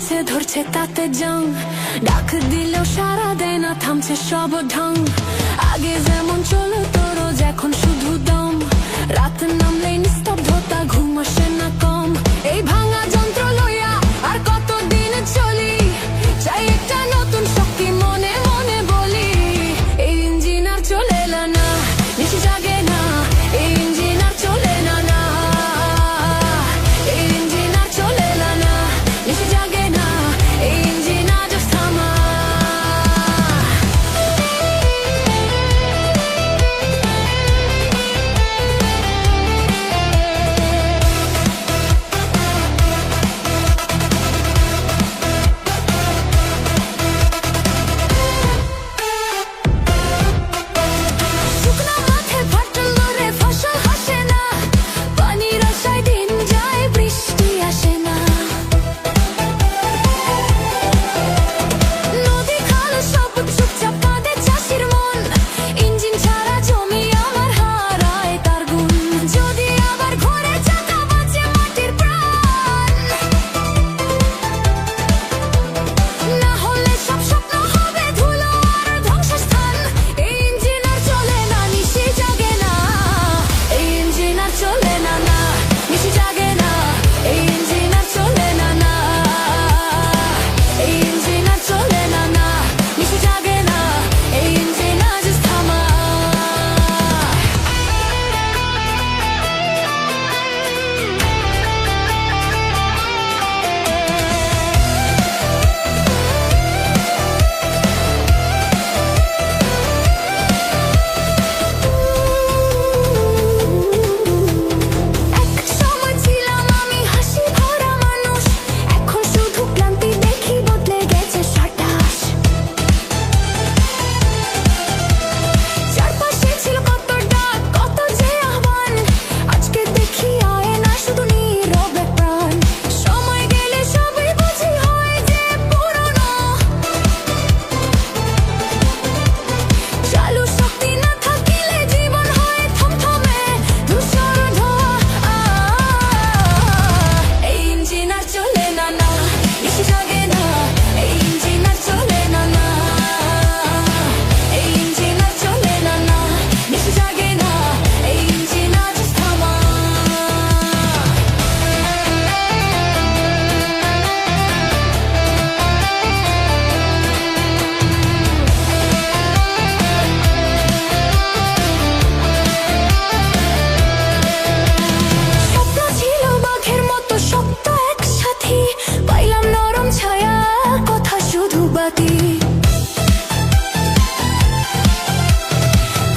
ইচ্ছে ধরছে তাতে জং, ডাক দিলেও সারা দেয় না, থামছে সব ঢং। আগে যেমন চলতো রোজ, এখন শুধু দম। রাত নামলেই নিস্তব্ধতা, ঘুম আসে না কম। এই ভাঙা যন্ত্র লইয়া আর কতদিন চলি, চাই একটা নতুন শক্তি, মনে মনে বলি। এই ইঞ্জিন আর চলে না, নিশি জাগে না। এই ইঞ্জিন আর চলে না, এই ইঞ্জিন আর চলে না, নিশি জাগে না। এই ইঞ্জিন আজ থামা।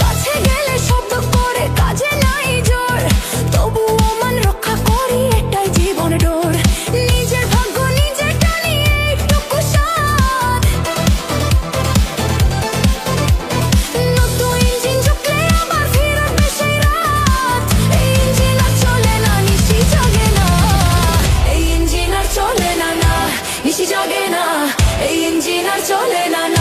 কাছে গেলে শব্দ করে, কাজে নাই জোর, তবুও মন রক্ষা করি, এটাই জীবন ডোর। নিজের ভাগ্য নিজে টানি, এইটুকু সাথ। নতুন ইঞ্জিন ঝুঁকলে আবার ফিরবে সেই রাত। এই ইঞ্জিন আর চলে না, নিশি জাগে না। এই ইঞ্জিন আর চলে না, নিশি জাগে না। এই ইঞ্জিন আর চলে না।